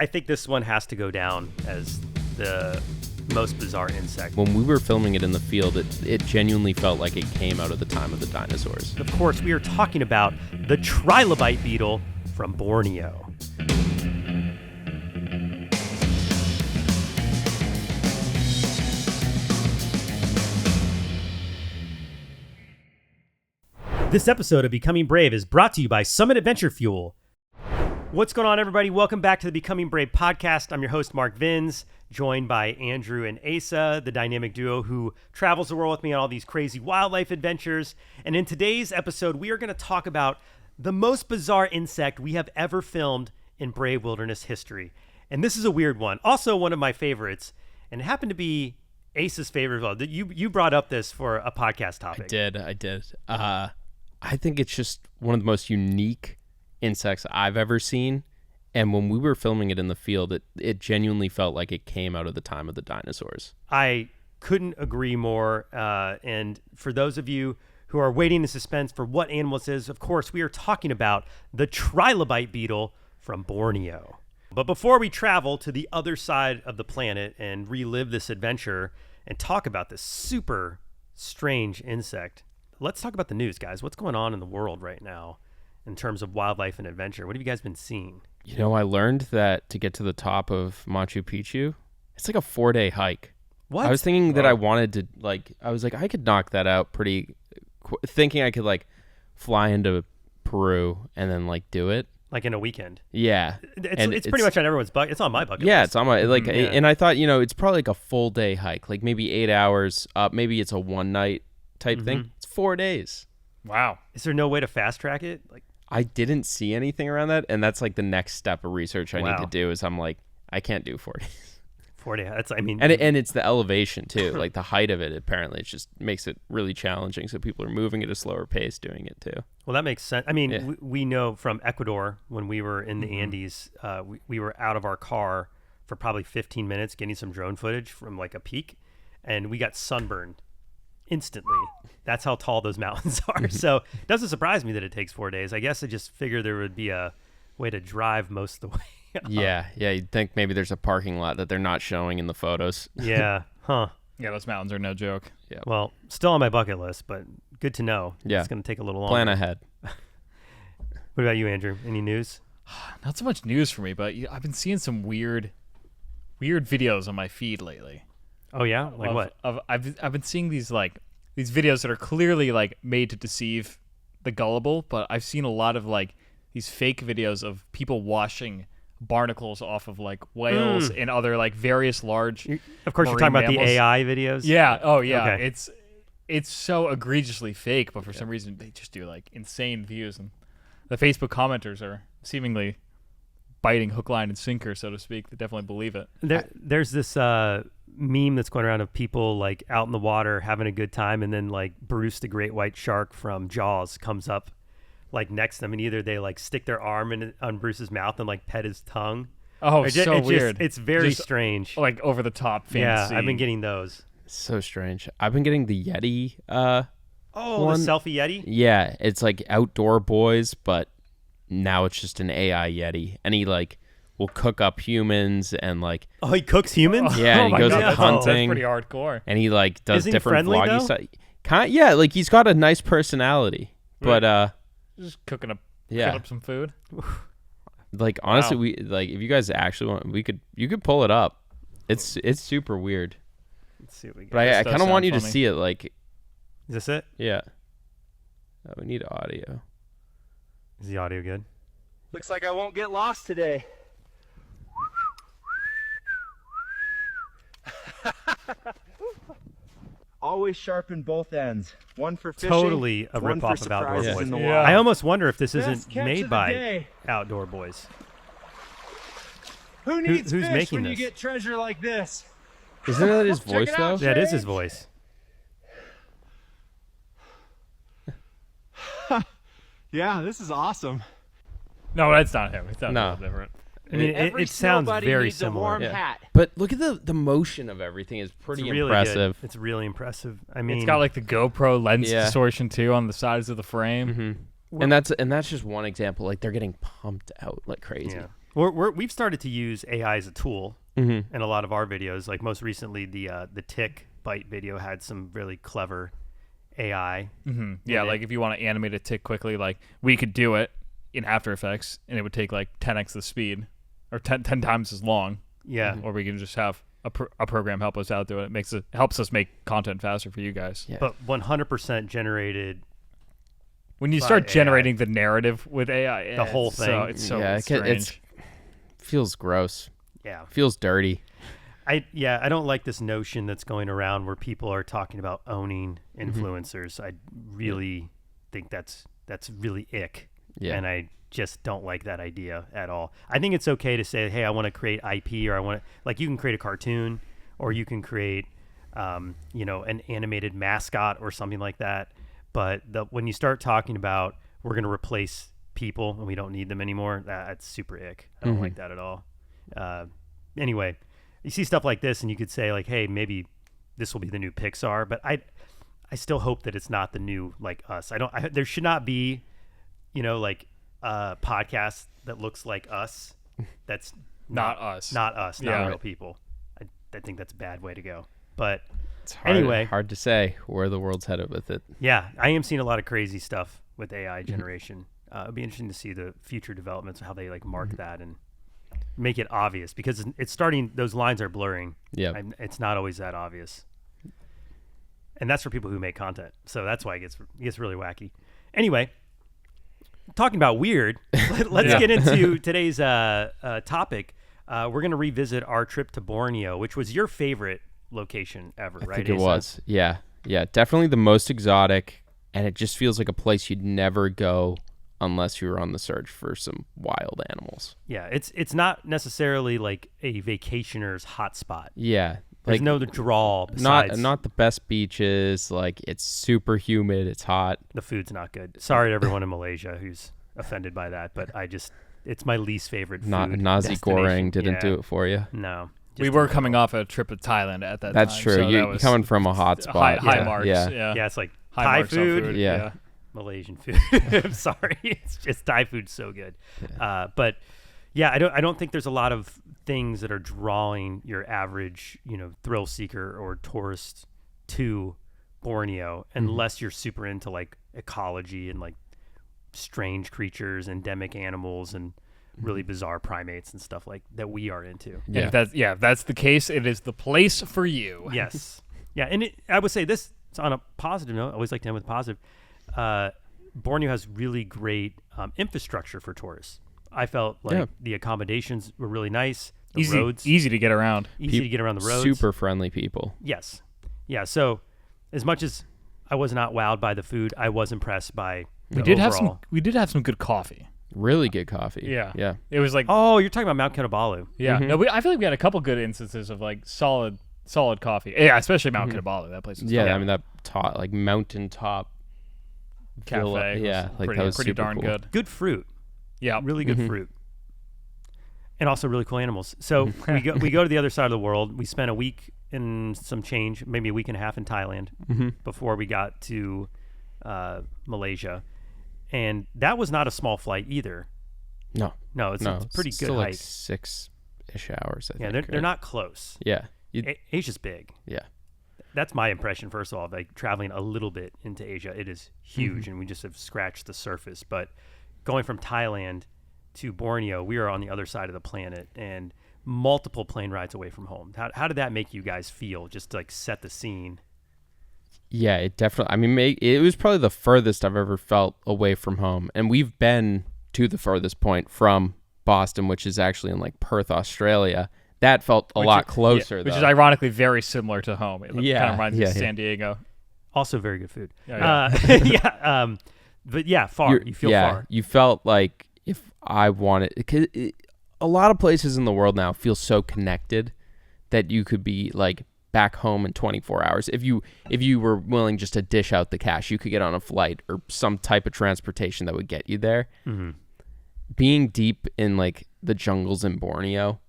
I think this one has to go down as the most bizarre insect. When we were filming it in the field, it genuinely felt like it came out of the time of the dinosaurs. Of course, we are talking about the Trilobite Beetle from Borneo. This episode of Becoming Brave is brought to you by Summit Adventure Fuel. What's going on, everybody? Welcome back to the Becoming Brave podcast. I'm your host, Mark Vins, joined by Andrew and Asa, the dynamic duo who travels the world with me on all these crazy wildlife adventures. And in today's episode, we are going to talk about the most bizarre insect we have ever filmed in Brave Wilderness history. And this is a weird one. Also one of my favorites, and it happened to be Asa's favorite as well. You brought up this for a podcast topic. I did. I think it's just one of the most unique insects I've ever seen. And when we were filming it in the field, it genuinely felt like it came out of the time of the dinosaurs. I couldn't agree more. And for those of you who are waiting in suspense for what animal this is, of course, we are talking about the Trilobite Beetle from Borneo. But before we travel to the other side of the planet and relive this adventure and talk about this super strange insect, let's talk about the news, guys. What's going on in the world right now in terms of wildlife and adventure? What have you guys been seeing? You know, I learned that to get to the top of Machu Picchu, it's like a 4-day hike. What? I was thinking that I wanted to, I could knock that out pretty thinking I could, fly into Peru and then, do it. Like in a weekend? Yeah. It's pretty much on everyone's bucket. It's on my bucket list. Yeah, it's on my, and I thought, it's probably like a full day hike, maybe 8 hours up. Maybe it's a one night type thing. It's 4 days. Wow. Is there no way to fast track it? I didn't see anything around that, and that's the next step of research I need to do is I can't do 4 days. 4 days. And it's the elevation too, the height of it. Apparently, it just makes it really challenging. So people are moving at a slower pace doing it too. Well, that makes sense. We know from Ecuador when we were in the Andes, we were out of our car for probably 15 minutes getting some drone footage from a peak, and we got sunburned instantly. That's how tall those mountains are. So it doesn't surprise me that it takes 4 days. I guess I just figured there would be a way to drive most of the way up. Yeah. You'd think maybe there's a parking lot that they're not showing in the photos. Yeah. Huh. Yeah, those mountains are no joke. Yeah. Well, still on my bucket list, but good to know. Yeah. It's going to take a little longer. Plan ahead. What about you, Andrew? Any news? Not so much news for me, but I've been seeing some weird videos on my feed lately. Oh yeah, what? I've been seeing these videos that are clearly made to deceive the gullible, but I've seen a lot of these fake videos of people washing barnacles off of whales and other various large. Of course, you're talking about the AI videos. Yeah. Oh yeah. Okay. It's so egregiously fake, but for some reason they just do insane views, and the Facebook commenters are seemingly biting hook, line, and sinker, so to speak. They definitely believe it. There's this meme that's going around of people out in the water having a good time, and then Bruce the great white shark from Jaws comes up next to them, and either they stick their arm on Bruce's mouth and pet his tongue. Oh, so weird. It's very just, strange. Over the top fantasy. Yeah, I've been getting those. So strange. I've been getting the Yeti the one. selfie Yeti? Yeah, it's outdoor boys, but now it's just an AI Yeti, and he will cook up humans and he cooks humans? Yeah, and he goes hunting. That's pretty hardcore. And he does different friendly, vloggy stuff. Yeah, he's got a nice personality, but just cooking up some food. Honestly, Wow. we if you guys actually want, you could pull it up. It's super weird. Let's see what we got. But I kind of want you to funny. see it. Is this it? Yeah. Oh, we need audio. Is the audio good? Looks like I won't get lost today. Always sharpen both ends. One for fishing. Totally a one ripoff for of Outdoor surprises Boys. in the Yeah. wild. I almost wonder if this Best isn't catch made of the by day. Outdoor Boys. Who needs who's fish making when you this? get treasure like this? Isn't that his Check voice it though? out. That is his voice. Yeah, this is awesome. No, that's not him. It's not No. different. I mean, Every it sounds snowbuddy very needs similar. A warm Yeah. hat. But look at the motion of everything is It's pretty really impressive. Good. It's really impressive. I mean, It's got the GoPro lens Yeah. distortion too on the sides of the frame. And that's just one example. They're getting pumped out like crazy. yeah. We've started to use AI as a tool in a lot of our videos. Like most recently, the tick bite video had some really clever AI. Yeah, like if you want to animate a tick quickly, like we could do it in After Effects, and it would take like 10x the speed, or 10 times as long. Yeah. Or we can just have a program help us out do it. It helps us make content faster for you guys. Yeah. But 100% generated. When you start generating the narrative with AI, The whole thing. it's so Yeah, strange. feels gross. Yeah. Feels dirty. I don't like this notion that's going around where people are talking about owning influencers. I really think that's really ick. Yeah. And I just don't like that idea at all. I think it's okay to say, hey, I want to create IP, or I want to, like, you can create a cartoon, or you can create, an animated mascot or something like that. But when you start talking about we're going to replace people and we don't need them anymore, that's super ick. I don't like that at all. Anyway, you see stuff like this and you could say like, hey, maybe this will be the new Pixar, but I still hope that it's not the new like Us. There should not be, like a podcast that looks like us. That's Not us. Not us, not Yeah. real people. I think that's a bad way to go. But It's hard, anyway, hard to say where the world's headed with it. yeah, I am seeing a lot of crazy stuff with AI generation. It'd be interesting to see the future developments, how they like mark that and make it obvious, because it's starting. Those lines are blurring. Yeah. It's not always that obvious, and that's for people who make content. So that's why it gets really wacky. Anyway, talking about weird, let's get into today's topic. We're going to revisit our trip to Borneo, which was your favorite location ever, right? I think it Asa? was. Yeah. Yeah. Definitely the most exotic. And it just feels like a place you'd never go unless you were on the search for some wild animals. Yeah, it's not necessarily like a vacationer's hotspot. Yeah. There's Like no draw besides not the best beaches. Like it's super humid. It's hot. the food's not good. Sorry to everyone in Malaysia who's offended by that, but it's my least favorite food. Nasi destination. goreng didn't Yeah. do it for you. No. We were coming off a trip to Thailand at that That's time. true. So You're that was coming from a hot spot. high yeah. marks. Yeah. Yeah. Yeah, it's like High Thai marks on food, Yeah. Malaysian food. I'm sorry. It's just Thai food's so good. But yeah, I don't think there's a lot of things that are drawing your average, thrill seeker or tourist to Borneo unless you're super into like ecology and like strange creatures, endemic animals, and really bizarre primates and stuff like that we are into. And if that's the case, it is the place for you. Yes. Yeah, and I would say this on a positive note. I always like to end with positive. Borneo has really great infrastructure for tourists. I felt like the accommodations were really nice. The roads Easy to get around. easy to get around the roads. Super friendly people. Yes. Yeah. So, as much as I was not wowed by the food, I was impressed by the We did overall. have some good coffee. Really good coffee. Yeah. Yeah. It was like Oh, you're talking about Mount Kinabalu. yeah. No, I feel like we had a couple good instances of like solid coffee. Yeah, especially Mount Kinabalu. That place was Yeah. top. I mean, that like mountaintop Cafe. villa. was Yeah. Like pretty, that was pretty super darn cool. good. Good fruit. Yeah. Really good fruit. And also really cool animals. So we go to the other side of the world. We spent a week and some change, maybe a week and a half in Thailand before we got to Malaysia. And that was not a small flight either. No. No, it's a pretty good still hike. like 6-ish hours. I Yeah, think, they're right? not close. Yeah. Asia's big. Yeah. That's my impression, first of all, like traveling a little bit into Asia. It is huge, and we just have scratched the surface. But going from Thailand to Borneo, we are on the other side of the planet and multiple plane rides away from home. How did that make you guys feel, just to like set the scene? Yeah, it definitely. I mean, it was probably the furthest I've ever felt away from home, and we've been to the furthest point from Boston, which is actually in like Perth, Australia. That felt a lot closer, Which though. is ironically very similar to home. It kind Yeah, of reminds me of yeah. San Diego. Also very good food. Yeah, But yeah, far. You feel far. You felt like if I wanted, because a lot of places in the world now feel so connected that you could be like back home in 24 hours. If you were willing just to dish out the cash, you could get on a flight or some type of transportation that would get you there. Mm-hmm. Being deep in like the jungles in Borneo,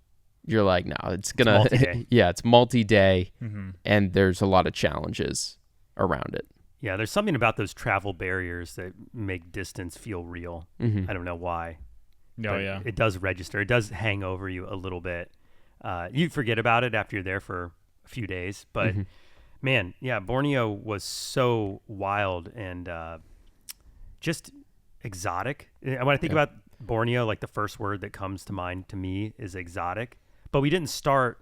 you're like, no, it's gonna, multi-day. yeah, it's multi-day, Mm-hmm. and there's a lot of challenges around it. Yeah, there's something about those travel barriers that make distance feel real. Mm-hmm. I don't know why. Oh, yeah. It does register. It does hang over you a little bit. You forget about it after you're there for a few days, but man, yeah, Borneo was so wild and just exotic. And when I think about Borneo, like the first word that comes to mind to me is exotic. But we didn't start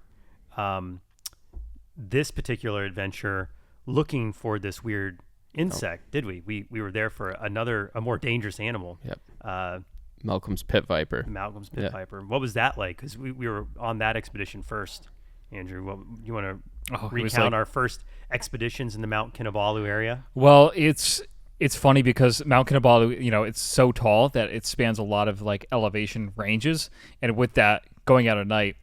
this particular adventure looking for this weird insect, did we? We were there for a more dangerous animal. Yep. Malcolm's pit viper. Malcolm's pit viper. What was that like? Because we were on that expedition first. Andrew, what you want to recount our first expeditions in the Mount Kinabalu area? Well, it's funny because Mount Kinabalu, it's so tall that it spans a lot of like elevation ranges, and with that going out at night,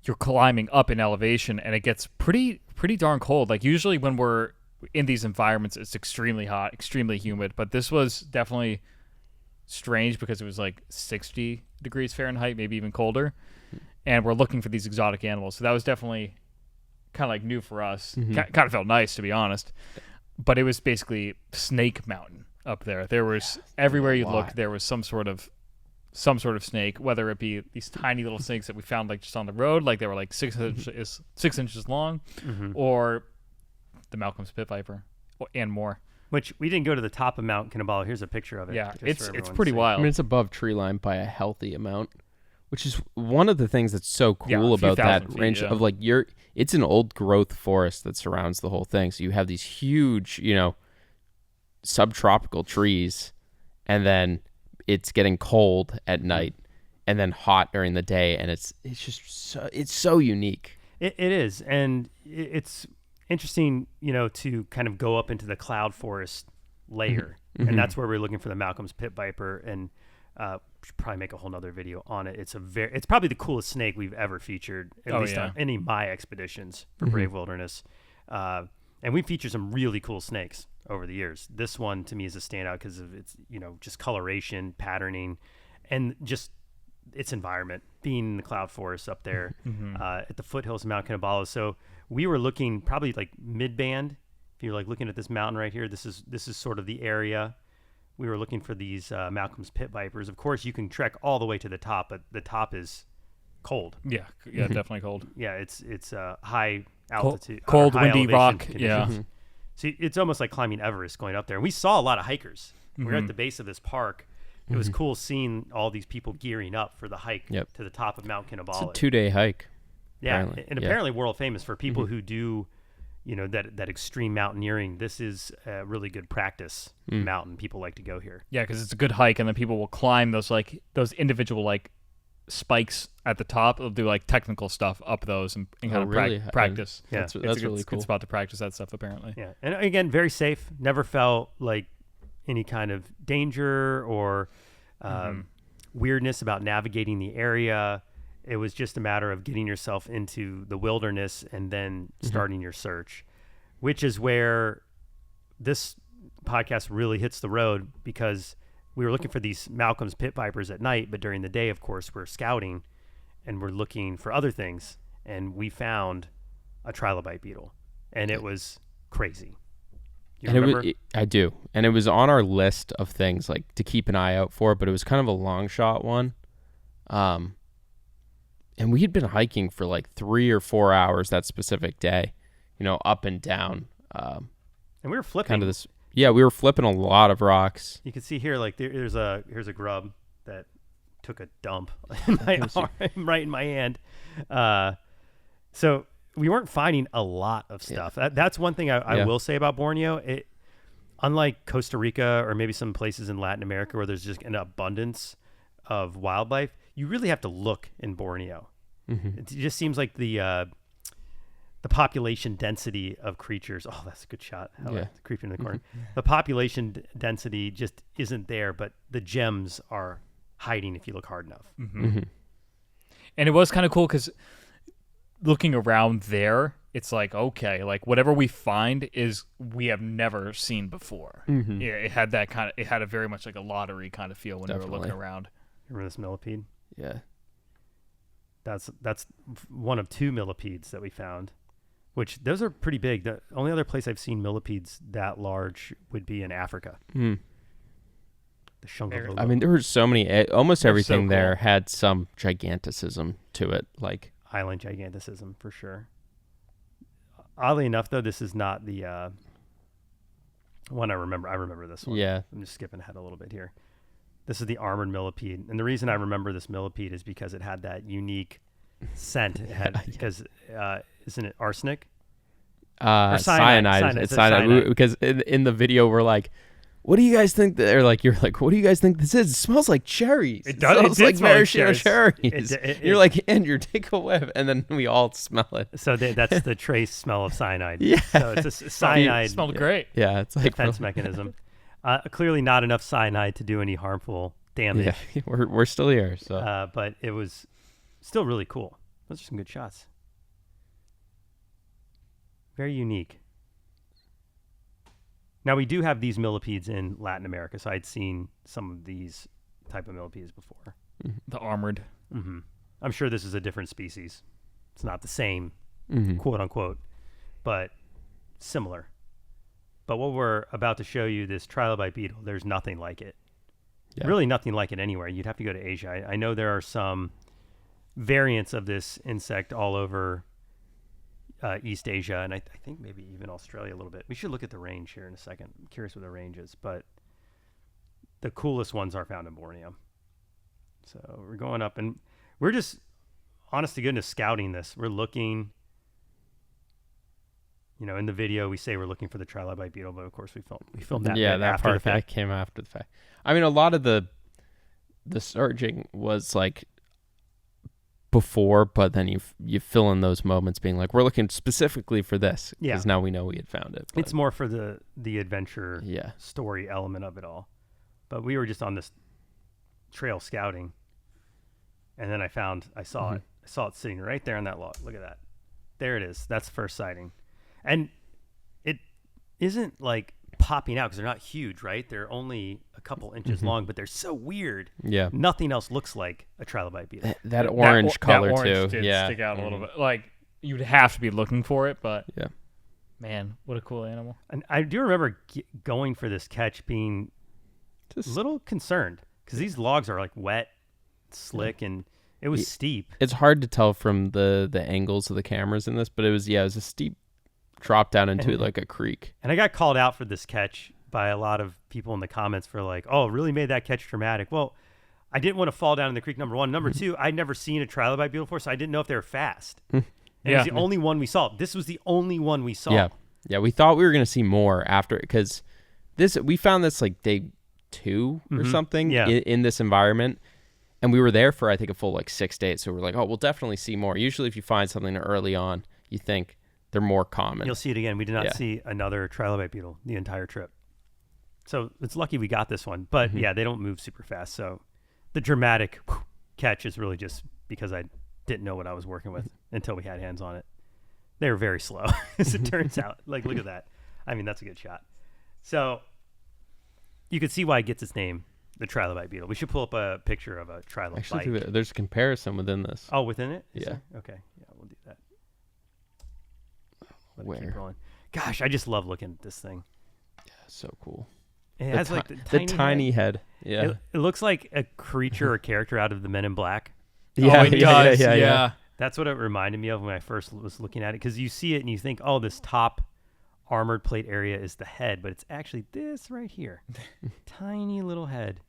you're climbing up in elevation, and it gets pretty darn cold. Like usually when we're in these environments, it's extremely hot, extremely humid, but this was definitely strange because it was like 60 degrees Fahrenheit, maybe even colder, and we're looking for these exotic animals. So that was definitely kind of like new for us. Kind of felt nice, to be honest. But it was basically Snake Mountain up there. There was everywhere you looked, there was some sort of snake, whether it be these tiny little snakes that we found like just on the road, like they were like 6 inches long, or the Malcolm's pit viper, and more. Which we didn't go to the top of Mount Kinabalu. Here's a picture of it. Yeah, it's pretty wild. I mean, it's above tree line by a healthy amount, which is one of the things that's so cool about that range of like it's an old growth forest that surrounds the whole thing. So you have these huge, subtropical trees, and then it's getting cold at night and then hot during the day. And it's so unique. It is. And it's interesting, to kind of go up into the cloud forest layer. And that's where we're looking for the Malcolm's pit viper. And should probably make a whole nother video on it. It's probably the coolest snake we've ever featured, at least on any of my expeditions for Brave Wilderness. And we featured some really cool snakes over the years. This one to me is a standout because of its, just coloration, patterning, and just its environment, being in the cloud forest up there at the foothills of Mount Kinabalu. So we were looking probably like mid-band. If you're like looking at this mountain right here, this is sort of the area. We were looking for these Malcolm's pit vipers. Of course, you can trek all the way to the top, but the top is cold. Yeah, definitely cold. Yeah, it's high altitude, cold, high windy rock. conditions. Yeah. See, it's almost like climbing Everest going up there. And we saw a lot of hikers. We were at the base of this park. It was cool seeing all these people gearing up for the hike to the top of Mount Kinabalu. It's a 2-day hike. Yeah, apparently world famous for people who do, that extreme mountaineering. This is a really good practice mountain. People like to go here. Yeah, because it's a good hike, and then people will climb those individual spikes at the top. They'll do technical stuff up those and kind of practice. Yeah, that's it's really cool. It's about to practice that stuff apparently. Yeah, and again, very safe. Never felt like any kind of danger or weirdness about navigating the area. It was just a matter of getting yourself into the wilderness and then starting your search, which is where this podcast really hits the road, because we were looking for these Malcolm's pit vipers at night, but during the day, of course, we're scouting and we're looking for other things. And we found a Trilobite beetle, and it was crazy. You remember? I do. And it was on our list of things to keep an eye out for, but it was kind of a long shot one. And we had been hiking for 3 or 4 hours that specific day, up and down. And we were flipping. Kind of this. Yeah, we were flipping a lot of rocks. You can see here, here's a grub that took a dump in my arm, right in my hand. So we weren't finding a lot of stuff. Yeah. That's one thing I will say about Borneo. Unlike Costa Rica or maybe some places in Latin America where there's just an abundance of wildlife, you really have to look in Borneo. It just seems like the population density of creatures. Oh, that's a good shot. Creeping in the corner. The population density just isn't there, but the gems are hiding if you look hard enough. And it was kind of cool because looking around there, it's okay, whatever we find is we have never seen before. Yeah, it had a very much like a lottery kind of feel when we were looking around. Remember this millipede? Yeah. That's one of 2 millipedes that we found, which those are pretty big. The only other place I've seen millipedes that large would be in Africa. The shungalo. I mean, there were so many. Almost everything so there cool. had some giganticism to it. Like Island giganticism for sure. Oddly enough, though, this is not the one I remember. I remember this one. Yeah. I'm just skipping ahead a little bit here. This is the armored millipede, and the reason I remember this millipede is because it had that unique scent. It had because isn't it arsenic? Or cyanide. It's cyanide. Because in the video, we're like, "What do you guys think?" You're like, "What do you guys think this is?" It smells like cherries. It does. It smells did like smell like maraschino cherries. You're like, Andrew, take a whiff, and then we all smell it. So that's the trace smell of cyanide. Yeah. So it's a cyanide. It smelled great. Yeah, it's like Defense mechanism. Clearly not enough cyanide to do any harmful damage. Yeah, we're still here. So But it was still really cool. Those are some good shots. Very unique. Now we do have these millipedes in Latin America, so I'd seen some of these type of millipedes before. The armored. Mm-hmm. I'm sure this is a different species. It's not the same, mhm. quote unquote, but similar. But what we're about to show you, this Trilobite beetle, there's nothing like it. Yeah. Really nothing like it anywhere. You'd have to go to Asia. I know there are some variants of this insect all over East Asia, and I think maybe even Australia a little bit. We should look at the range here in a second. I'm curious what the range is, but the coolest ones are found in Borneo. So we're going up, and we're just, honest to goodness, scouting this. We're looking, in the video we say we're looking for the Trilobite beetle, but of course we filmed that. Yeah, bit that after part the of that fact. came after the fact. I mean, a lot of the searching was like before, but then you fill in those moments being like, we're looking specifically for this because now we know we had found it. But It's more for the adventure yeah, story element of it all. But we were just on this trail scouting, and then I saw it. I saw it sitting right there on that log. Look at that. There it is. That's the first sighting. And it isn't like popping out because they're not huge, right? They're only a couple inches long, but they're so weird. yeah. Nothing else looks like a Trilobite beetle. That orange color that orange too. Did Yeah, stick out a little bit. Like you'd have to be looking for it, but yeah. man, what a cool animal. And I do remember going for this catch being Just a little concerned because these logs are like wet, slick, and it was steep. it's hard to tell from the angles of the cameras in this, but it was a steep drop down into like a creek. And I got called out for this catch by a lot of people in the comments for like, oh, it really made that catch dramatic. Well, I didn't want to fall down in the creek, number one. Number two, I'd never seen a Trilobite beetle before, so I didn't know if they were fast. And it was the only one we saw. This was the only one we saw. Yeah. We thought we were gonna see more after because we found this like day 2 or something in this environment, and we were there for I think a full like 6 days. So we're like, oh, we'll definitely see more. Usually, if you find something early on, you think they're more common. You'll see it again. We did not see another Trilobite beetle the entire trip. So it's lucky we got this one. But they don't move super fast. So the dramatic catch is really just because I didn't know what I was working with until we had hands on it. They were very slow, as it turns out. Like, look at that. I mean, that's a good shot. So you can see why it gets its name, the Trilobite beetle. We should pull up a picture of a Trilobite. Actually, there's a comparison within this. Oh, within it? Is Yeah. there? Okay. Yeah, we'll do that. Let it Where? keep rolling. Gosh, I just love looking at this thing. So cool. It has like the tiny head. Yeah. It looks like a creature or character out of the Men in Black. Yeah, it does. yeah. That's what it reminded me of when I first was looking at it, because you see it and you think, oh, this top armored plate area is the head, but it's actually this right here. Tiny little head.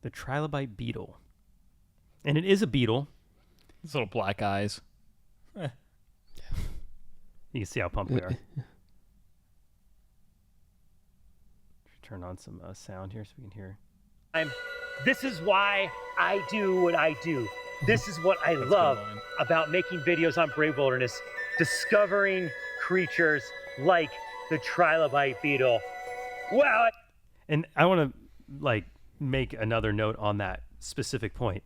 The Trilobite beetle. And it is a beetle. These little black eyes. You can see how pumped we are. Turn on some sound here so we can hear. This is why I do what I do. This is what I love about making videos on Brave Wilderness, discovering creatures like the Trilobite beetle. Wow. And I want to make another note on that specific point.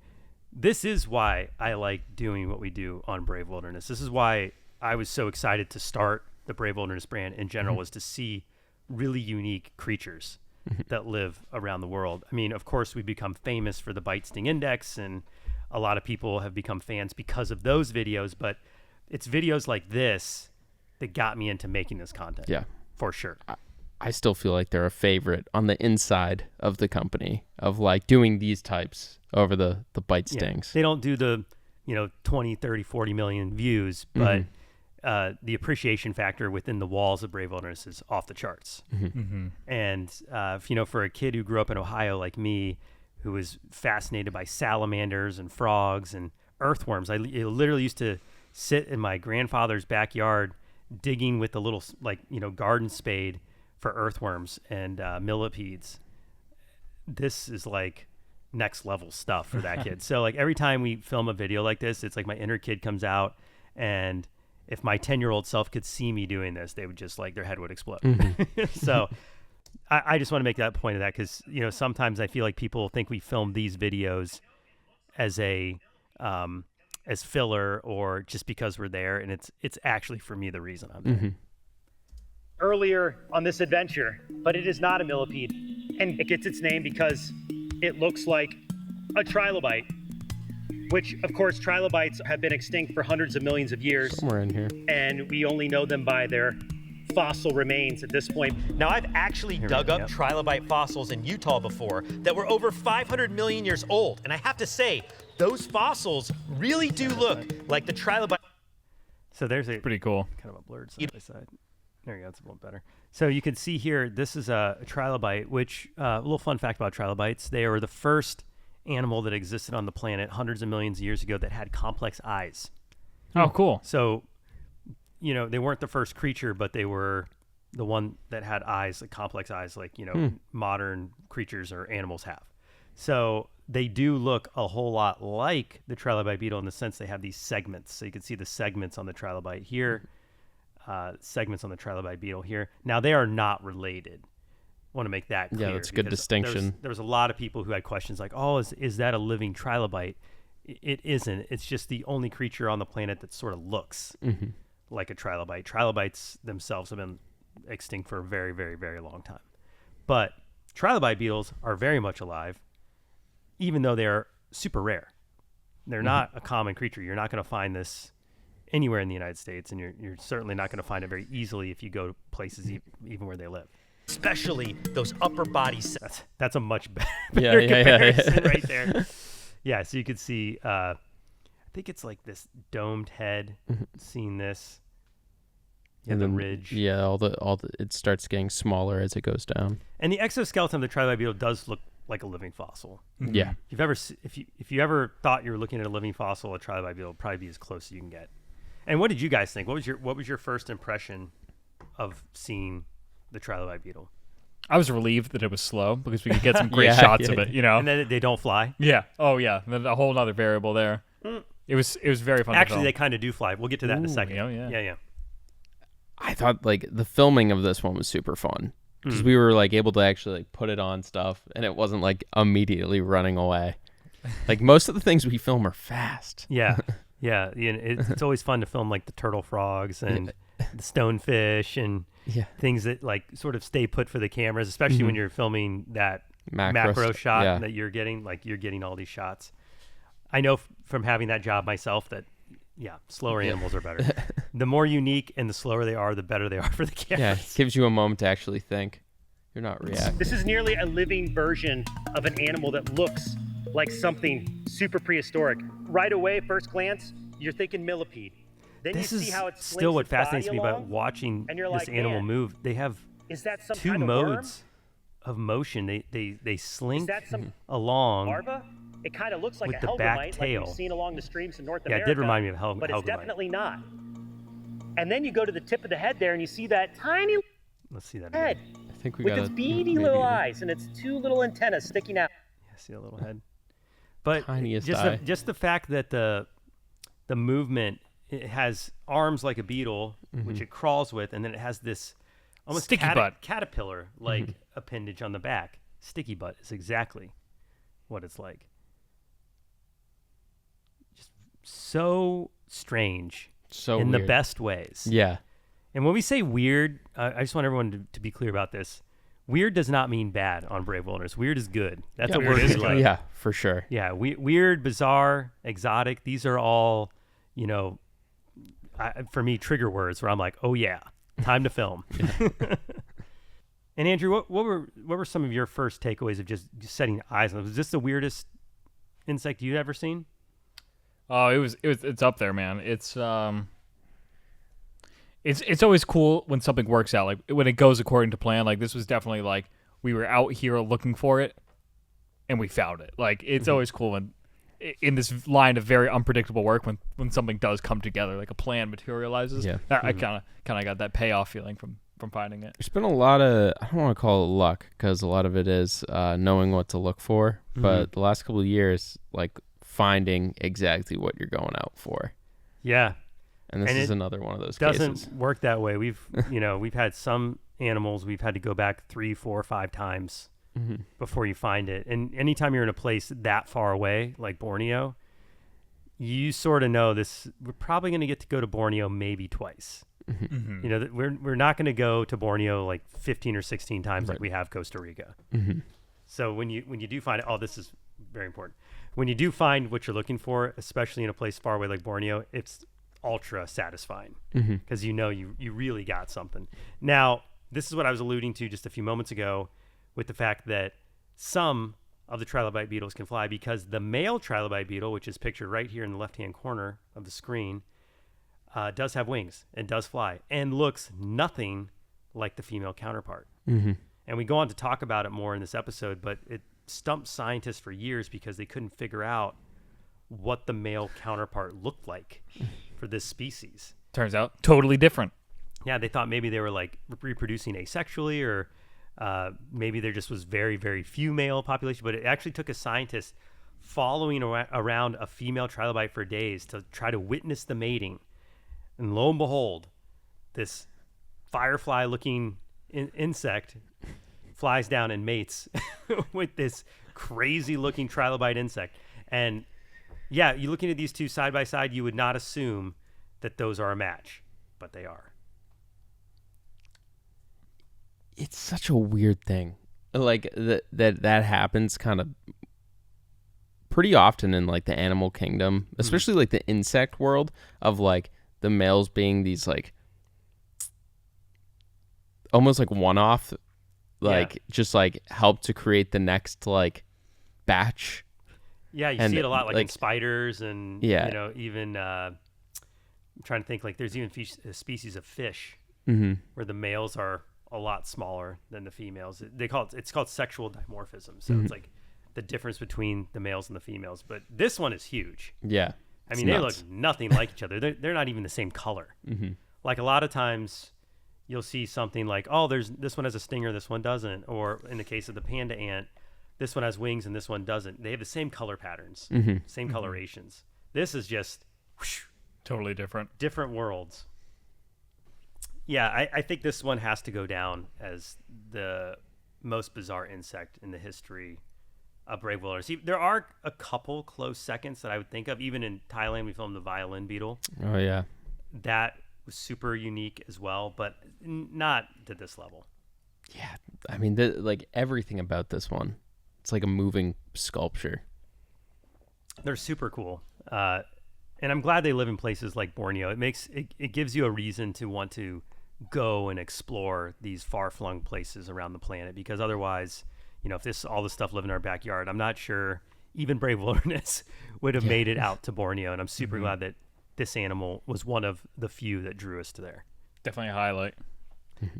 This is why I like doing what we do on Brave Wilderness. This is why I was so excited to start the Brave Wilderness brand in general, was to see really unique creatures that live around the world. I mean, of course, we've become famous for the Bite Sting Index, and a lot of people have become fans because of those videos, but it's videos like this that got me into making this content. Yeah. For sure. I still feel like they're a favorite on the inside of the company of like doing these types over the bite stings. They don't do the, 20, 30, 40 million views, but the appreciation factor within the walls of Brave Wilderness is off the charts. And, for a kid who grew up in Ohio like me, who was fascinated by salamanders and frogs and earthworms, I literally used to sit in my grandfather's backyard digging with the little, garden spade for earthworms and millipedes. This is like next level stuff for that kid. So like every time we film a video like this, it's like my inner kid comes out, and if my 10-year-old self could see me doing this, they would just their head would explode. So I just want to make that point of that, because sometimes I feel like people think we film these videos as as filler or just because we're there, and it's actually for me the reason I'm there. Earlier on this adventure, but it is not a millipede, and it gets its name because it looks like a trilobite, which of course trilobites have been extinct for hundreds of millions of years. Somewhere in here. And we only know them by their fossil remains at this point. Now, I've actually dug up trilobite fossils in Utah before that were over 500 million years old, and I have to say, those fossils really do look like the trilobite. So there's Pretty cool. kind of a blurred side by side. There you go. It's a little better. So you can see here, this is a trilobite, which a little fun fact about trilobites. They were the first animal that existed on the planet hundreds of millions of years ago that had complex eyes. Oh, cool. So, they weren't the first creature, but they were the one that had eyes, like complex eyes, like, modern creatures or animals have. So they do look a whole lot like the Trilobite beetle in the sense they have these segments. So you can see the segments on the Trilobite here, segments on the Trilobite beetle here. Now, they are not related. I want to make that clear. Yeah, that's a good distinction. There was a lot of people who had questions like, oh, is that a living Trilobite? It isn't. It's just the only creature on the planet that sort of looks like a Trilobite. Trilobites themselves have been extinct for a very, very, very long time. But Trilobite beetles are very much alive, even though they are super rare. They're not a common creature. You're not going to find this anywhere in the United States, and you're certainly not going to find it very easily if you go to places even where they live. Especially those upper body That's a much better comparison yeah. right there. Yeah, so you could see, I think it's like this domed head, seeing this. And the then, ridge. Yeah, all the it starts getting smaller as it goes down. And the exoskeleton of the Trilobite beetle does look like a living fossil. Yeah. If you ever thought you were looking at a living fossil, a Trilobite beetle will probably be as close as you can get. And what did you guys think? What was your first impression of seeing the Trilobite beetle? I was relieved that it was slow because we could get some great shots of it, And then they don't fly. Yeah. Oh, yeah. Then a whole other variable there. It was very fun. Actually, to they kind of do fly. We'll get to that in a second. Yeah. I thought like the filming of this one was super fun because we were like able to actually like put it on stuff and it wasn't like immediately running away. Like most of the things we film are fast. Yeah. Yeah. It's always fun to film like the turtle frogs and the stonefish and things that like sort of stay put for the cameras, especially when you're filming that macro shot that you're getting, like you're getting all these shots. I know from having that job myself that slower animals are better. The more unique and the slower they are, the better they are for the cameras. Yeah, it gives you a moment to actually think. You're not reacting. This is nearly a living version of an animal that looks like something super prehistoric. Right away, first glance, you're thinking millipede. Then This you is see how it still what slings its body fascinates me about along, watching and you're this like, animal man, move. They have is that some two kind of modes of motion. They worm? Is slink that some along. larva? It kind of looks like with a the back helgamite, like tail. we've seen along the streams in North Yeah, it America. did remind me of but it's helgamite. definitely not. And then you go to the tip of the head there, and you see that tiny Let's see that head again. I think we with got its beady little eyes and its two little antennas sticking out. Yeah, see a little head. But Tiniest just eye. just the fact that the movement, it has arms like a beetle, which it crawls with, and then it has this almost Sticky butt. caterpillar like appendage on the back. Sticky butt is exactly what it's like. Just so strange So in the weird. best ways. Yeah. And when we say weird, I just want everyone to be clear about this. Weird does not mean bad on Brave Wilderness. Weird is good. That's a word we like. Yeah, for sure. Yeah, weird, bizarre, exotic. These are all, for me, trigger words where I'm like, oh yeah, time to film. And Andrew, what were some of your first takeaways of just setting eyes on it? Was this the weirdest insect you'd ever seen? Oh, it's up there, man. It's always cool when something works out, like when it goes according to plan. Like this was definitely like we were out here looking for it, and we found it. Like it's always cool when in this line of very unpredictable work when something does come together, like a plan materializes. Yeah. I kind of got that payoff feeling from finding it. There's been a lot of, I don't want to call it luck, because a lot of it is knowing what to look for. But the last couple of years, like finding exactly what you're going out for. Yeah. And this is another one of those doesn't cases. work that way. We've had some animals we've had to go back 3, 4, 5 times before you find it. And anytime you're in a place that far away, like Borneo, you sort of know this. We're probably going to get to go to Borneo maybe twice. You know, we're not going to go to Borneo like 15 or 16 times like we have Costa Rica. So when you do find it, this is very important. When you do find what you're looking for, especially in a place far away like Borneo, it's ultra satisfying because you know you really got something. Now, this is what I was alluding to just a few moments ago with the fact that some of the trilobite beetles can fly, because the male trilobite beetle, which is pictured right here in the left-hand corner of the screen, does have wings and does fly and looks nothing like the female counterpart. And we go on to talk about it more in this episode, but it stumped scientists for years because they couldn't figure out what the male counterpart looked like for this species. Turns out totally different. Yeah, they thought maybe they were like reproducing asexually, or maybe there just was very, very few male population, but it actually took a scientist following around a female trilobite for days to try to witness the mating. And lo and behold, this firefly-looking insect flies down and mates with this crazy-looking trilobite insect. And yeah, you looking at these two side by side, you would not assume that those are a match, but they are. It's such a weird thing. Like that happens kind of pretty often in like the animal kingdom, especially like the insect world, of like the males being these like almost like one-off, like just like help to create the next like batch. Yeah, you see it a lot like in spiders and you know, even I'm trying to think, like there's even species of fish where the males are a lot smaller than the females. It's called sexual dimorphism. So it's like the difference between the males and the females. But this one is huge. Yeah. I mean, they look nothing like each other. They're not even the same color. Like a lot of times you'll see something like, oh, this one has a stinger, this one doesn't. Or in the case of the panda ant, this one has wings and this one doesn't. They have the same color patterns, same colorations. This is just whoosh, Totally different. Different worlds. Yeah, I think this one has to go down as the most bizarre insect in the history of brave wilderness. There are a couple close seconds that I would think of. Even in Thailand, we filmed the violin beetle. Oh, yeah. That was super unique as well, but not to this level. Yeah, I mean, like everything about this one, it's like a moving sculpture. They're super cool. And I'm glad they live in places like Borneo. It gives you a reason to want to go and explore these far-flung places around the planet, because otherwise, you know, if all this stuff lived in our backyard, I'm not sure even Brave Wilderness would have made it out to Borneo. And I'm super glad that this animal was one of the few that drew us to there. Definitely a highlight.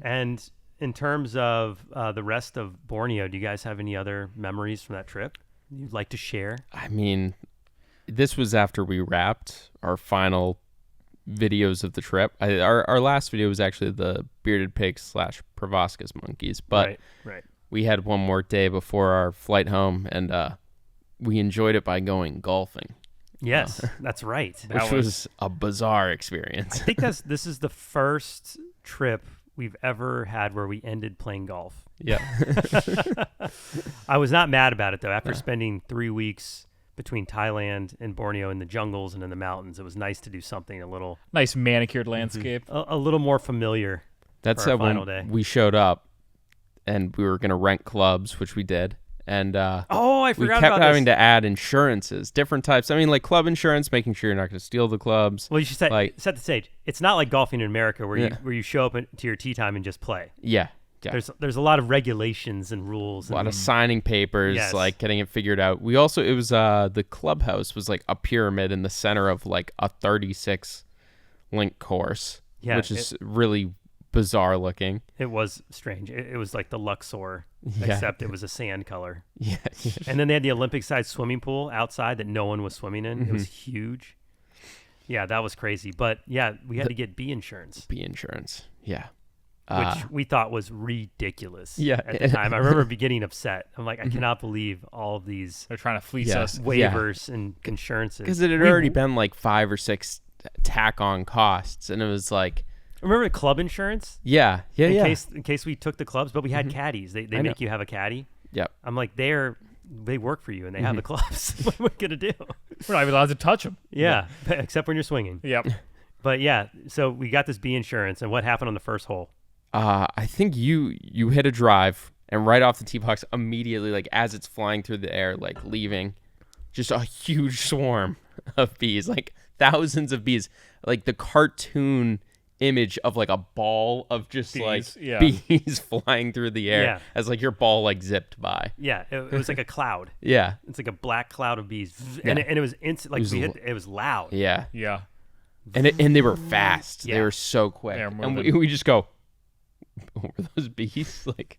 And in terms of the rest of Borneo, do you guys have any other memories from that trip you'd like to share? I mean, this was after we wrapped our final videos of the trip. Our last video was actually the bearded pigs / proboscis monkeys, but right. We had one more day before our flight home, and we enjoyed it by going golfing. Yes, that's right. Which was a bizarre experience. I think this is the first trip we've ever had where we ended playing golf. Yeah. I was not mad about it, though. After spending 3 weeks between Thailand and Borneo in the jungles and in the mountains, it was nice to do something a little nice manicured landscape, a little more familiar. That's for our when final day. We showed up and we were going to rent clubs, which we did. And I forgot we kept about having this. to add insurances, different types. I mean, like club insurance, making sure you're not going to steal the clubs. Well, you should set the stage. It's not like golfing in America where you show up to your tee time and just play. Yeah. Yeah. There's a lot of regulations and rules. A lot of signing papers, Yes. like getting it figured out. We also, it was the clubhouse was like a pyramid in the center of like a 36 link course, Yeah, which is really bizarre looking. It was strange. It was like the Luxor, Yeah. except it was a sand color. Yeah. And then they had the Olympic-sized swimming pool outside that no one was swimming in. It was huge. Yeah, that was crazy. But yeah, we had to get bee insurance, Bee insurance. Yeah. which we thought was ridiculous. Yeah. At the time, I remember getting upset. I'm like, I cannot believe all of these They're trying to fleece Yeah. us. waivers and insurances. Because it had already been like 5 or 6 tack on costs. And it was like, Remember club insurance? yeah. In case we took the clubs, but we had caddies. They I know. make you have a caddy. Yep. I'm like, they work for you and they have the clubs. What are we gonna do? We're not even allowed to touch them. Yeah, except when you're swinging. Yep. But yeah, so we got this bee insurance, and what happened on the first hole? I think you hit a drive, and right off the tee box, immediately, like as it's flying through the air, like leaving, just a huge swarm of bees, like thousands of bees, like the cartoon image of like a ball of just Bees, like yeah. bees flying through the air Yeah. as like your ball like zipped by. Yeah, it was like a cloud. Yeah. It's like a black cloud of bees, and it was instant. Like was it was loud. Yeah. Yeah. And they were fast. Yeah. They were so quick. They are And moving. we just go, were those bees? Like,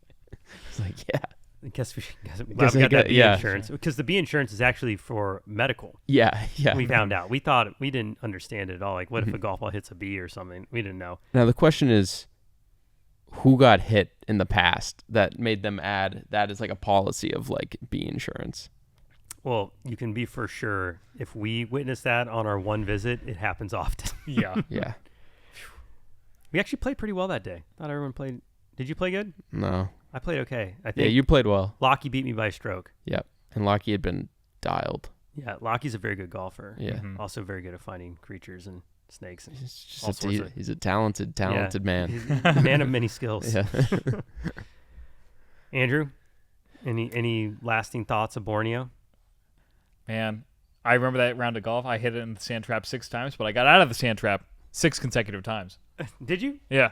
it's like, yeah. I guess we Guess got I got- that bee yeah. insurance because the bee insurance is actually for medical. Yeah. We found out. We thought we didn't understand it at all. Like, what if a golf ball hits a bee or something? We didn't know. Now the question is, who got hit in the past that made them add that as like a policy of like bee insurance? Well, you can be for sure. If we witness that on our one visit, it happens often. Yeah. Yeah. We actually played pretty well that day. Thought everyone played. Did you play good? No. I played okay. I Yeah, think you played well. Lockie beat me by a stroke. Yep. And Lockie had been dialed. Yeah, Lockie's a very good golfer. Yeah. Also very good at finding creatures and snakes. And He's all just sorts of- he's a talented man. He's a man of many skills. Yeah. Andrew, any lasting thoughts of Borneo? Man, I remember that round of golf. I hit it in the sand trap 6 times, but I got out of the sand trap 6 consecutive times. Did you? Yeah.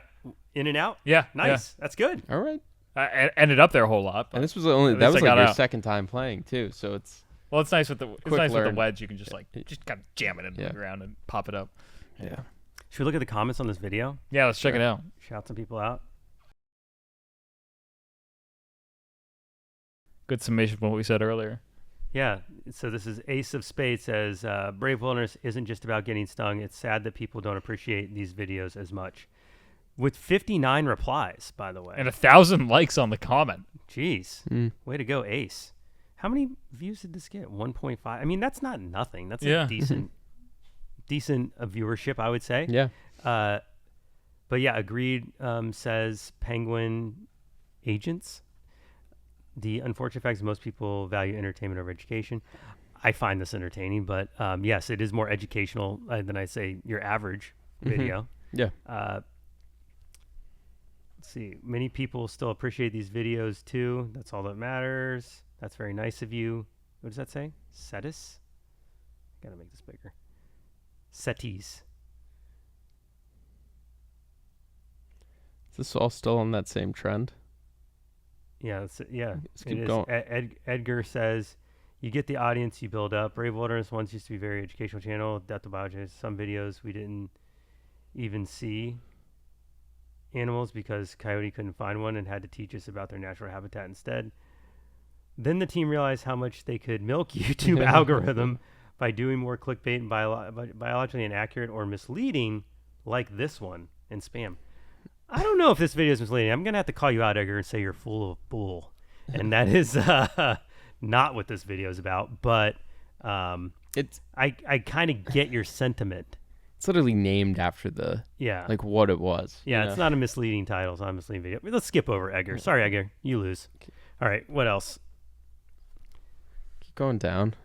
In and out? Yeah. Nice. That's good. All right. I ended up there a whole lot. But And this was only At that least was I like got your out. second time playing too, so it's well, it's nice with the Quick learn. wedge. You can just kind of jam it into Yeah. the ground and pop it up. yeah. Should we look at the comments on this video? Yeah, let's check it out. Shout some people out. Good summation of what we said earlier. Yeah. So this is Ace of Spades says, Brave Wilderness isn't just about getting stung. It's sad that people don't appreciate these videos as much. With 59 replies, by the way. And 1,000 likes on the comment. Jeez. Way to go, Ace. How many views did this get? 1.5. I mean, that's not nothing. That's Yeah. a decent viewership, I would say. Yeah. But yeah, agreed, says Penguin Agents. The unfortunate fact is most people value entertainment over education. I find this entertaining, but yes, it is more educational than I say your average video. Yeah. Let's see. Many people still appreciate these videos too. That's all that matters. That's very nice of you. What does that say? Setis? Gotta make this bigger. Setis. Is this all still on that same trend? Yeah, yeah. Let's keep it is. going. Edgar says, you get the audience you build up. Brave Wilderness once used to be a very educational channel. Death to biologists. Some videos we didn't even see animals because Coyote couldn't find one and had to teach us about their natural habitat instead. Then the team realized how much they could milk YouTube algorithm by doing more clickbait and biologically inaccurate or misleading like this one and spam. I don't know if this video is misleading. I'm going to have to call you out, Edgar, and say you're full of bull. And that is not what this video is about. But It's I kind of get your sentiment. it's literally named after the Yeah. like what it was. Yeah, you it's know? not a misleading title. It's not a misleading video. Let's skip over Edgar. Sorry, Edgar. You lose. All right. What else? Keep going down.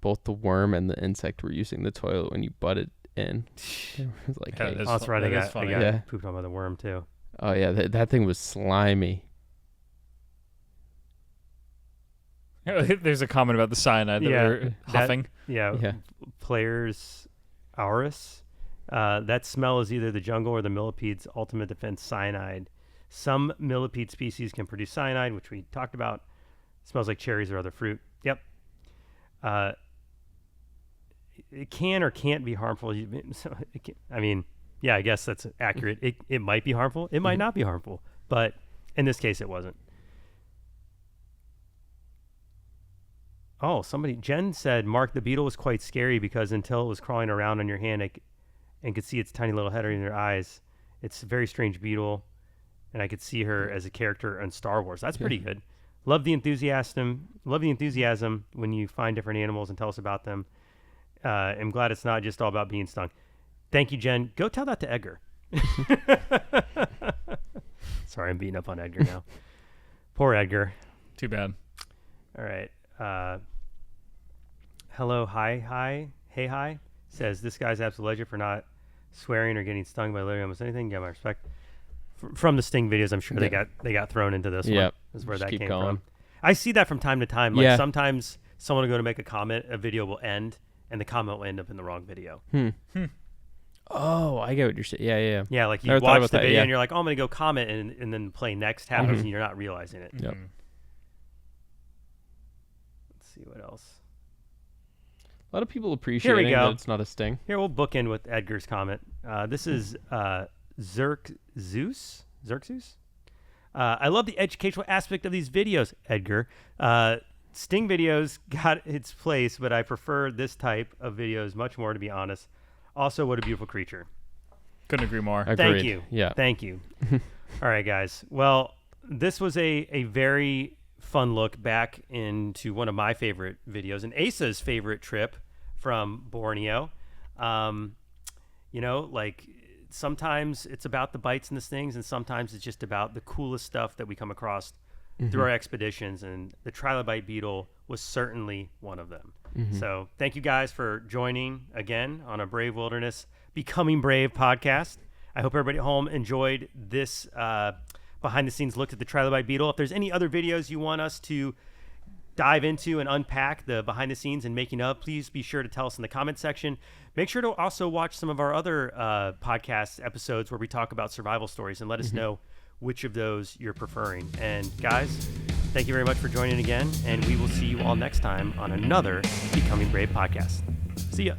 Both the worm and the insect were using the toilet when you butted in. It was like, Yeah, hey. that's Oh, that's right. I that is got funny. Yeah. pooped on by the worm too. Oh yeah, that thing was slimy. There's a comment about the cyanide that Yeah, we're huffing. Yeah. Yeah. Players Auris That smell is either the jungle or the millipede's ultimate defense, cyanide. Some millipede species can produce cyanide, which we talked about. It smells like cherries or other fruit. Yep. It can or can't be harmful. I mean, yeah, I guess that's accurate. It might be harmful. It might not be harmful. But in this case, it wasn't. Oh, Jen said, Mark, the beetle was quite scary because until it was crawling around on your hand and could see its tiny little head in your eyes. It's a very strange beetle. And I could see her as a character in Star Wars. That's pretty good. Love the enthusiasm when you find different animals and tell us about them. I'm glad it's not just all about being stung. Thank you, Jen. Go tell that to Edgar. Sorry, I'm beating up on Edgar now. Poor Edgar. Too bad. All right. Hello, hi, says, this guy's absolute legend for not swearing or getting stung by literally almost anything. Yeah, my respect. From the Sting videos, I'm sure they got thrown into this one. Is where that came from. I see that from time to time. Like sometimes someone will go to make a comment, a video will end, and the comment will end up in the wrong video. Oh, I get what you're saying. Yeah. Yeah, like you watch the video and you're like, oh, I'm going to go comment, and then play next happens, and you're not realizing it. Yep. Let's see what else. A lot of people appreciating that it's not a sting. Here, we'll bookend with Edgar's comment. This is Xerxes. I love the educational aspect of these videos, Edgar. Sting videos got its place, but I prefer this type of videos much more, to be honest. Also, what a beautiful creature. Couldn't agree more. Agreed. Thank you. Yeah. Thank you. All right, guys. Well, this was a very fun look back into one of my favorite videos and Asa's favorite trip from Borneo. Sometimes it's about the bites and the stings, and sometimes it's just about the coolest stuff that we come across through our expeditions, and the Trilobite Beetle was certainly one of them. So thank you guys for joining again on a Brave Wilderness Becoming Brave podcast. I hope everybody at home enjoyed this behind the scenes look at the Trilobite Beetle. If there's any other videos you want us to dive into and unpack the behind the scenes and making of, please be sure to tell us in the comment section. Make sure to also watch some of our other podcast episodes where we talk about survival stories, and let us know which of those you're preferring. And guys, thank you very much for joining again, and we will see you all next time on another Becoming Brave podcast. See ya.